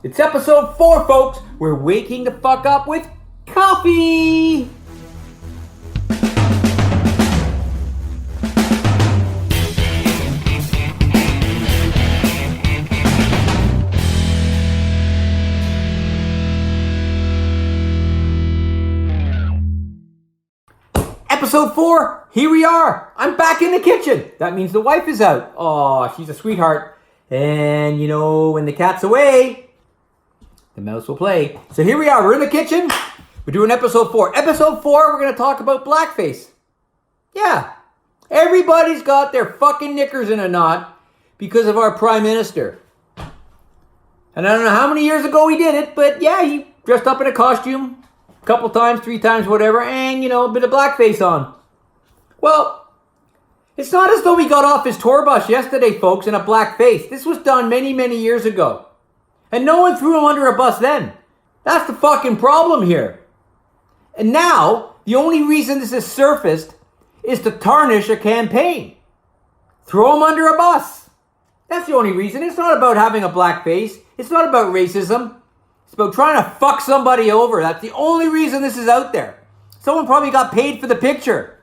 It's episode 4, folks. We're waking the fuck up with coffee. Episode 4, here we are. I'm back in the kitchen. That means the wife is out. Oh, she's a sweetheart. And, you know, when the cat's away, the mouse will play. So here we are. We're in the kitchen. We're doing episode 4. Episode 4, we're going to talk about blackface. Yeah. Everybody's got their fucking knickers in a knot because of our prime minister. And I don't know how many years ago he did it, but yeah, he dressed up in a costume. Couple times, 3 times, whatever, and, you know, a bit of blackface on. Well, it's not as though he got off his tour bus yesterday, folks, in a blackface. This was done many, many years ago. And no one threw him under a bus then. That's the fucking problem here. And now, the only reason this has surfaced is to tarnish a campaign. Throw him under a bus. That's the only reason. It's not about having a blackface. It's not about racism. It's about trying to fuck somebody over. That's the only reason this is out there. Someone probably got paid for the picture.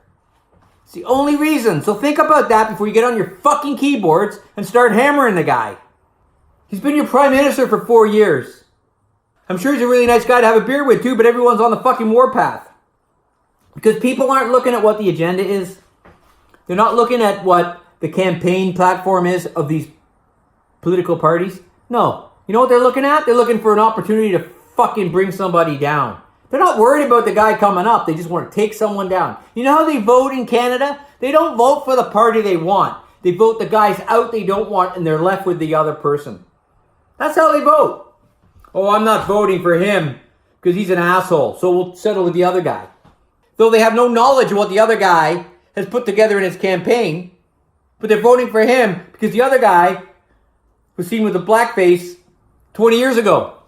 It's the only reason. So think about that before you get on your fucking keyboards and start hammering the guy. He's been your prime minister for 4 years. I'm sure he's a really nice guy to have a beer with too, but everyone's on the fucking warpath. Because people aren't looking at what the agenda is. They're not looking at what the campaign platform is of these political parties. No. You know what they're looking at? They're looking for an opportunity to fucking bring somebody down. They're not worried about the guy coming up. They just want to take someone down. You know how they vote in Canada? They don't vote for the party they want. They vote the guys out they don't want and they're left with the other person. That's how they vote. Oh, I'm not voting for him because he's an asshole, so we'll settle with the other guy. Though they have no knowledge of what the other guy has put together in his campaign, but they're voting for him because the other guy was seen with a blackface 20 years ago.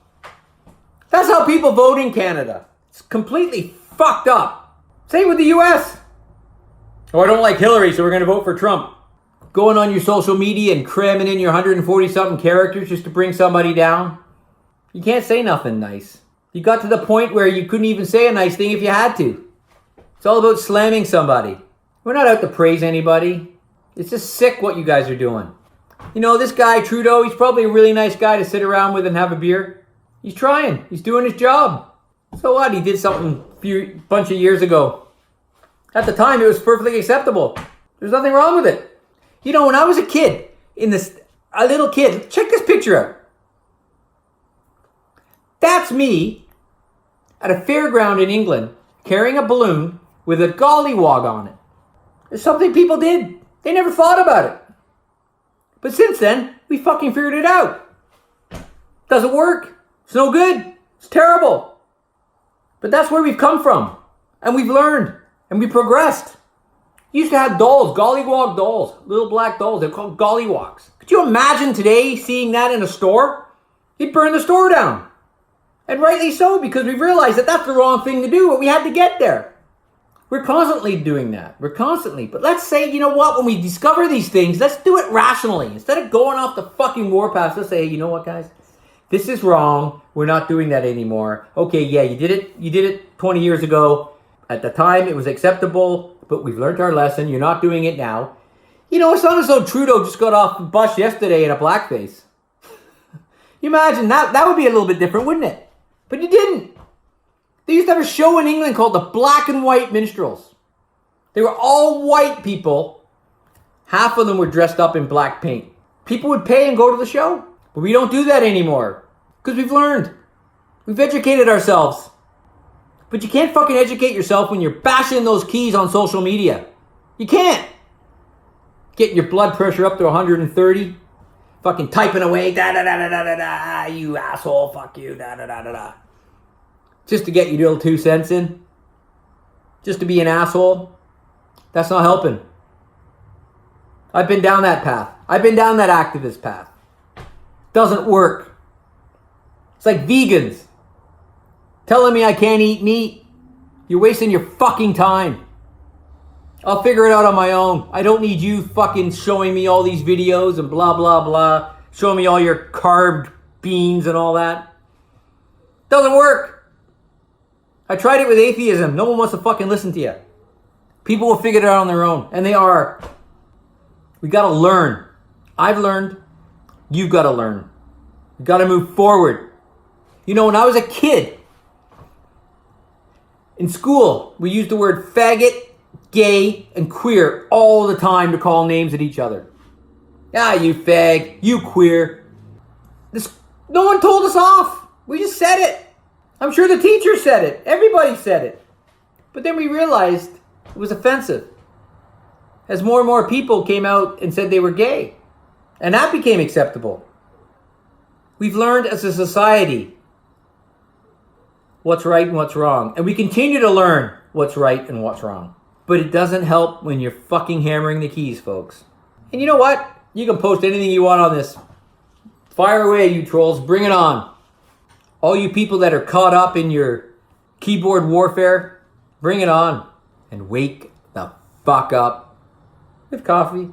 That's how people vote in Canada. It's completely fucked up. Same with the US. Oh, I don't like Hillary, so we're going to vote for Trump. Going on your social media and cramming in your 140-something characters just to bring somebody down. You can't say nothing nice. You got to the point where you couldn't even say a nice thing if you had to. It's all about slamming somebody. We're not out to praise anybody. It's just sick what you guys are doing. You know, this guy, Trudeau, he's probably a really nice guy to sit around with and have a beer. He's trying. He's doing his job. So what? He did something a bunch of years ago. At the time, it was perfectly acceptable. There's nothing wrong with it. You know, when I was a kid, a little kid, check this picture out. That's me at a fairground in England carrying a balloon with a gollywog on it. It's something people did. They never thought about it. But since then, we fucking figured it out. Doesn't work. It's no good. It's terrible. But that's where we've come from. And we've learned. And we progressed. You used to have dolls, gollywog dolls, little black dolls. They're called gollywogs. Could you imagine today seeing that in a store? You'd burn the store down. And rightly so, because we've realized that that's the wrong thing to do, but we had to get there. We're constantly doing that. We're constantly. But let's say, you know what, when we discover these things, let's do it rationally. Instead of going off the fucking warpath, let's say, you know what, guys? This is wrong. We're not doing that anymore. Okay, yeah, you did it 20 years ago. At the time, it was acceptable, but we've learned our lesson. You're not doing it now. You know, it's not as though Trudeau just got off the bus yesterday in a blackface. You imagine that? That would be a little bit different, wouldn't it? But you didn't. They used to have a show in England called the Black and White Minstrels. They were all white people. Half of them were dressed up in black paint. People would pay and go to the show. But we don't do that anymore. Because we've learned. We've educated ourselves. But you can't fucking educate yourself when you're bashing those keys on social media. You can't. Getting your blood pressure up to 130. Fucking typing away. Da-da-da-da-da-da. You asshole. Fuck you. Da-da-da-da-da. Just to get your little 2 cents in. Just to be an asshole. That's not helping. I've been down that path. I've been down that activist path. Doesn't work. It's like vegans. Telling me I can't eat meat. You're wasting your fucking time. I'll figure it out on my own. I don't need you fucking showing me all these videos and blah, blah, blah. Showing me all your carved beans and all that. Doesn't work. I tried it with atheism. No one wants to fucking listen to you. People will figure it out on their own, and they are. We gotta learn. I've learned. You've gotta learn. We gotta move forward. You know, when I was a kid, in school, we used the word faggot, gay, and queer all the time to call names at each other. Ah, you fag, you queer. No one told us off. We just said it. I'm sure the teacher said it. Everybody said it. But then we realized it was offensive. As more and more people came out and said they were gay. And that became acceptable. We've learned as a society what's right and what's wrong. And we continue to learn what's right and what's wrong. But it doesn't help when you're fucking hammering the keys, folks. And you know what? You can post anything you want on this. Fire away, you trolls. Bring it on. All you people that are caught up in your keyboard warfare, bring it on. And wake the fuck up with coffee.